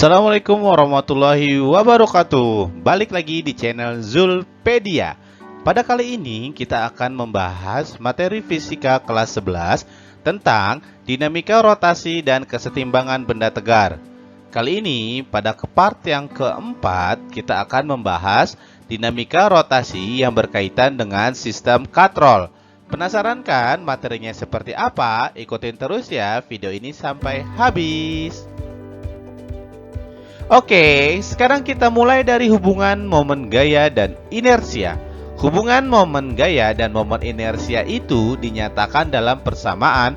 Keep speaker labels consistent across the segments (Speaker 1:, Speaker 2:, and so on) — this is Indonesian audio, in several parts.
Speaker 1: Assalamualaikum warahmatullahi wabarakatuh. Balik lagi di channel Zulpedia. Pada kali ini kita akan membahas materi fisika kelas 11 tentang dinamika rotasi dan kesetimbangan benda tegar. Kali ini pada part yang keempat kita akan membahas dinamika rotasi yang berkaitan dengan sistem katrol. Penasaran kan materinya seperti apa? Ikutin terus ya video ini sampai habis. Oke, sekarang kita mulai dari hubungan momen gaya dan inersia. Hubungan momen gaya dan momen inersia itu dinyatakan dalam persamaan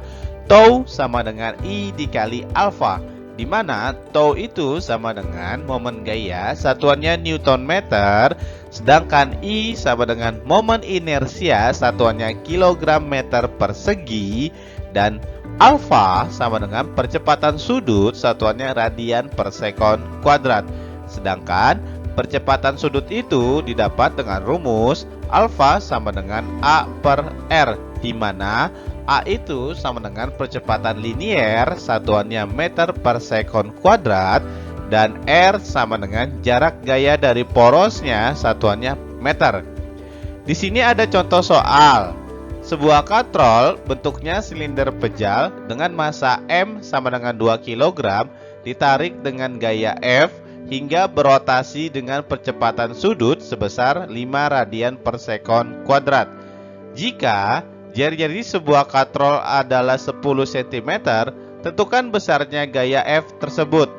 Speaker 1: tau sama dengan I dikali alfa, di mana tau itu sama dengan momen gaya satuannya Newton meter, sedangkan I sama dengan momen inersia satuannya kilogram meter persegi, dan alfa sama dengan percepatan sudut satuannya radian per sekon kuadrat. Sedangkan percepatan sudut itu didapat dengan rumus alfa sama dengan A per R, di mana A itu sama dengan percepatan linier satuannya meter per sekon kuadrat, dan R sama dengan jarak gaya dari porosnya satuannya meter. Di sini ada contoh soal. Sebuah katrol bentuknya silinder pejal dengan massa M sama dengan 2 kg ditarik dengan gaya F hingga berotasi dengan percepatan sudut sebesar 5 radian per sekon kuadrat. Jika jari-jari sebuah katrol adalah 10 cm, tentukan besarnya gaya F tersebut.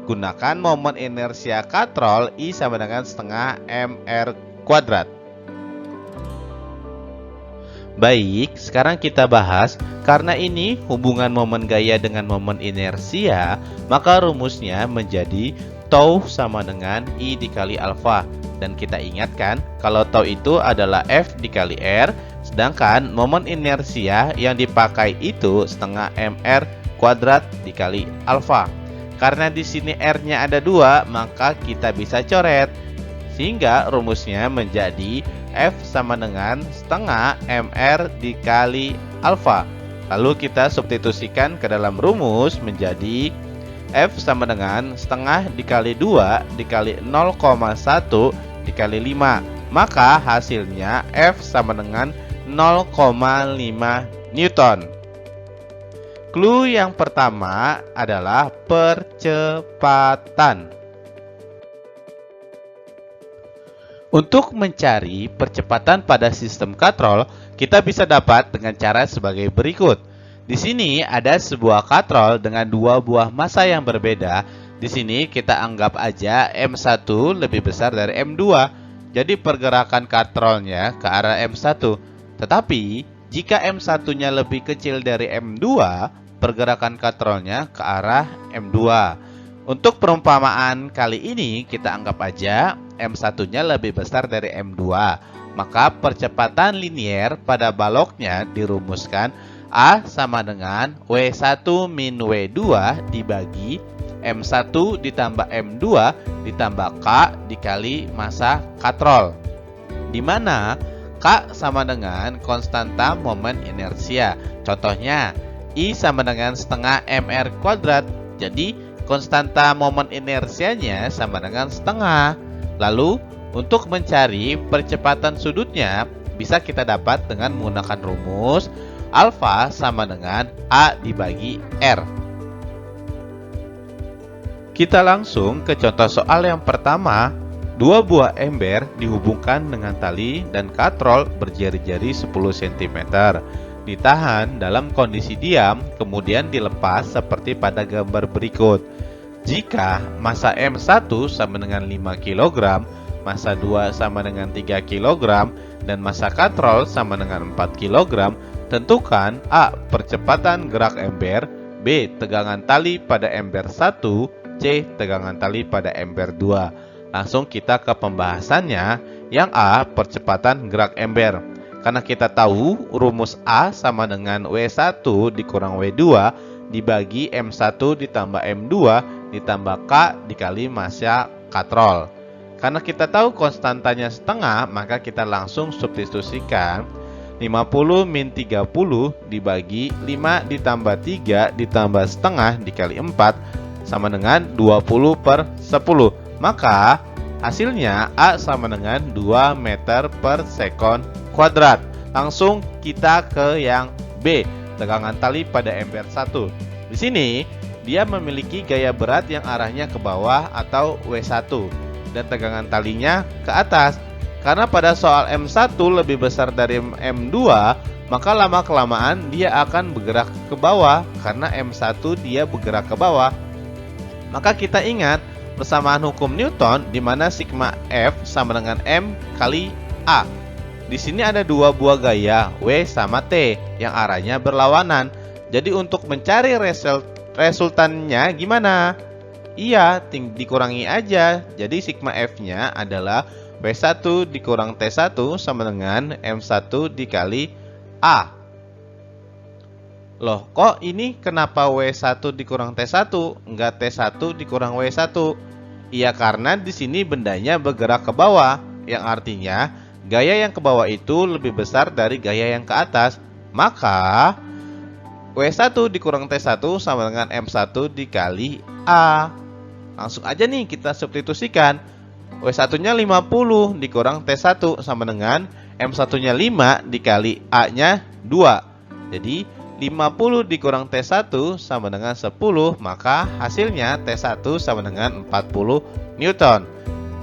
Speaker 1: Gunakan momen inersia katrol I sama dengan setengah mr kuadrat. Baik, sekarang kita bahas, karena ini hubungan momen gaya dengan momen inersia, maka rumusnya menjadi tau sama dengan I dikali alfa. Dan kita ingatkan, kalau tau itu adalah F dikali R, sedangkan momen inersia yang dipakai itu setengah mr kuadrat dikali alfa. Karena di sini R-nya ada 2, maka kita bisa coret. Sehingga rumusnya menjadi F sama dengan setengah mr dikali alfa. Lalu kita substitusikan ke dalam rumus menjadi F sama dengan setengah dikali 2 dikali 0,1 dikali 5. Maka hasilnya F sama dengan 0,5 Newton. Clue yang pertama adalah percepatan. Untuk mencari percepatan pada sistem katrol, kita bisa dapat dengan cara sebagai berikut. Di sini ada sebuah katrol dengan dua buah massa yang berbeda. Di sini kita anggap aja M1 lebih besar dari M2. Jadi pergerakan katrolnya ke arah M1. Tetapi jika M1-nya lebih kecil dari M2, pergerakan katrolnya ke arah M2. Untuk perumpamaan kali ini kita anggap aja M1-nya lebih besar dari M2. Maka percepatan linier pada baloknya dirumuskan A sama dengan W1 min W2 dibagi M1 ditambah M2 ditambah K dikali massa katrol, di mana K sama dengan konstanta momen inersia. Contohnya I sama dengan setengah mr kuadrat. Jadi konstanta momen inersianya sama dengan setengah. Lalu untuk mencari percepatan sudutnya bisa kita dapat dengan menggunakan rumus alfa sama dengan A dibagi R. Kita langsung ke contoh soal yang pertama. Dua buah ember dihubungkan dengan tali dan katrol berjari-jari 10 cm. Ditahan dalam kondisi diam, kemudian dilepas seperti pada gambar berikut. Jika massa M1 sama dengan 5 kg, massa 2 sama dengan 3 kg, dan massa katrol sama dengan 4 kg, tentukan A. Percepatan gerak ember, B. Tegangan tali pada ember 1, C. Tegangan tali pada ember 2. Langsung kita ke pembahasannya. Yang A. Percepatan gerak ember. Karena kita tahu rumus A sama dengan W1 dikurang W2 dibagi M1 ditambah M2 ditambah K dikali massa katrol. Karena kita tahu konstantanya setengah, maka kita langsung substitusikan 50 min 30 dibagi 5 ditambah 3 ditambah setengah dikali 4 sama dengan 20 per 10. Maka hasilnya A sama dengan 2 meter per sekon kuadrat. Langsung kita ke yang B, tegangan tali pada ember 1. Di sini dia memiliki gaya berat yang arahnya ke bawah atau W1 dan tegangan talinya ke atas. Karena pada soal M1 lebih besar dari M2, maka lama-kelamaan dia akan bergerak ke bawah. Karena M1 dia bergerak ke bawah, maka kita ingat persamaan hukum Newton di mana sigma F sama dengan M kali A. Di sini ada dua buah gaya W sama T yang arahnya berlawanan. Jadi untuk mencari resultannya gimana? Iya, dikurangi aja. Jadi sigma F-nya adalah W1 dikurang T1 sama dengan M1 dikali A. Loh, kok ini kenapa W1 dikurang T1, enggak T1 dikurang W1? Iya, karena di sini bendanya bergerak ke bawah, yang artinya gaya yang ke bawah itu lebih besar dari gaya yang ke atas. Maka W1 dikurang T1 sama dengan M1 dikali A. Langsung aja nih kita substitusikan. W1-nya 50 dikurang T1 sama dengan M1-nya 5 dikali A-nya 2. Jadi 50 dikurang T1 sama dengan 10, maka hasilnya T1 sama dengan 40 Newton.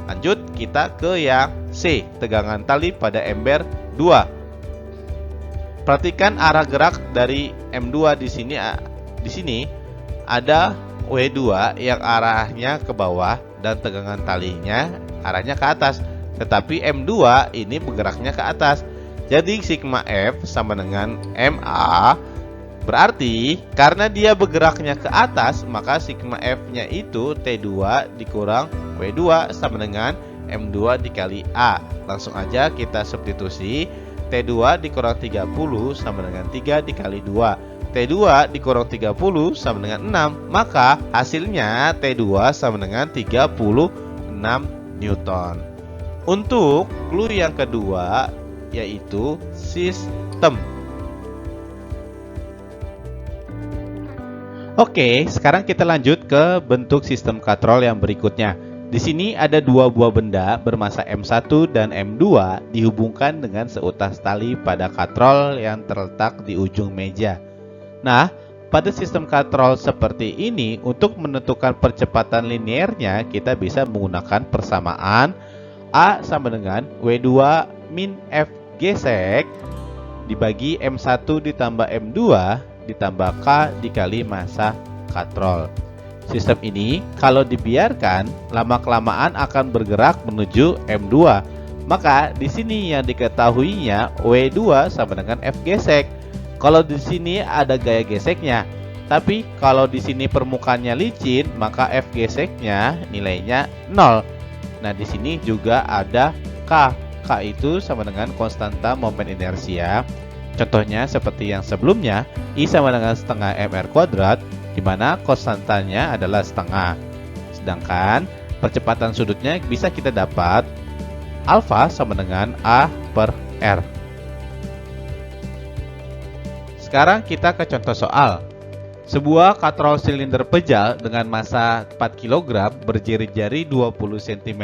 Speaker 1: Lanjut kita ke yang C, tegangan tali pada ember 2. Perhatikan arah gerak dari M2 di sini ada W2 yang arahnya ke bawah dan tegangan talinya arahnya ke atas. Tetapi M2 ini bergeraknya ke atas. Jadi sigma F sama dengan MA. Berarti karena dia bergeraknya ke atas, maka sigma F-nya itu T2 dikurang W2 sama dengan M2 dikali A. Langsung aja kita substitusi. T2 dikurang 30 sama dengan 3 dikali 2. T2 dikurang 30 sama dengan 6. Maka hasilnya T2 sama dengan 36 Newton. Untuk clue yang kedua yaitu sistem. Oke, sekarang kita lanjut ke bentuk sistem katrol yang berikutnya. Di sini ada dua buah benda bermassa M1 dan M2 dihubungkan dengan seutas tali pada katrol yang terletak di ujung meja. Nah, pada sistem katrol seperti ini, untuk menentukan percepatan linearnya, kita bisa menggunakan persamaan A sama dengan W2 min F gesek dibagi M1 ditambah M2 ditambah K dikali massa katrol. Sistem ini kalau dibiarkan lama-kelamaan akan bergerak menuju M2. Maka di sini yang diketahuinya W2 sama dengan F gesek. Kalau di sini ada gaya geseknya. Tapi kalau di sini permukaannya licin, maka F geseknya nilainya 0. Nah, di sini juga ada K. K itu sama dengan konstanta momen inersia. Contohnya seperti yang sebelumnya, I sama dengan setengah mr kuadrat, di mana konstantanya adalah setengah. Sedangkan percepatan sudutnya bisa kita dapat alfa sama dengan A per R. Sekarang kita ke contoh soal. Sebuah katrol silinder pejal dengan massa 4 kg berjari-jari 20 cm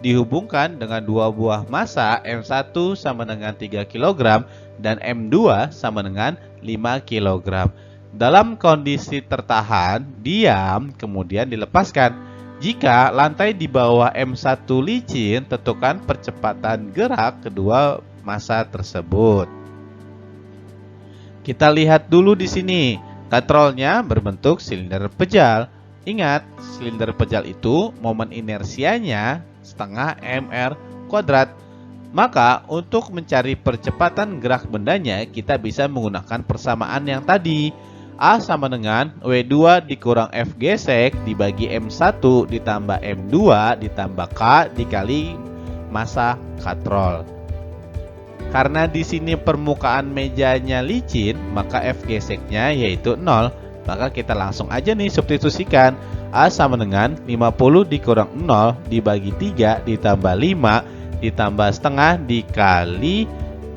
Speaker 1: dihubungkan dengan dua buah massa M1 sama dengan 3 kg dan M2 sama dengan 5 kg. Dalam kondisi tertahan, diam, kemudian dilepaskan. Jika lantai di bawah M1 licin, tentukan percepatan gerak kedua massa tersebut. Kita lihat dulu di sini, katrolnya berbentuk silinder pejal. Ingat, silinder pejal itu momen inersianya setengah mr kuadrat. Maka untuk mencari percepatan gerak bendanya, kita bisa menggunakan persamaan yang tadi. A sama dengan W2 dikurang F gesek dibagi M1 ditambah M2 ditambah K dikali massa katrol. Karena di sini permukaan mejanya licin, maka F geseknya yaitu 0. Maka kita langsung aja nih substitusikan. A sama dengan 50 dikurang 0 dibagi 3 ditambah 5 ditambah setengah dikali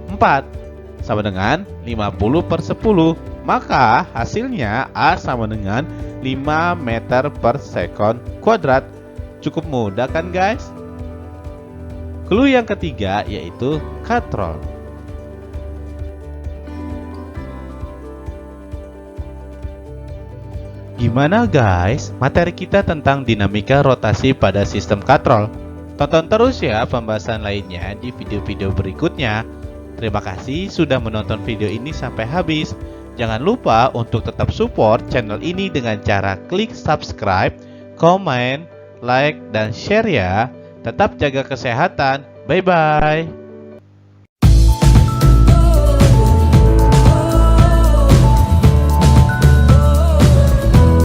Speaker 1: 4 sama dengan 50 per 10. Maka hasilnya A sama dengan meter per sekon kuadrat. Cukup mudah kan guys? Clue yang ketiga yaitu katrol. Gimana guys materi kita tentang dinamika rotasi pada sistem katrol? Tonton terus ya pembahasan lainnya di video-video berikutnya. Terima kasih sudah menonton video ini sampai habis. Jangan lupa untuk tetap support channel ini dengan cara klik subscribe, komen, like, dan share ya. Tetap jaga kesehatan. Bye-bye.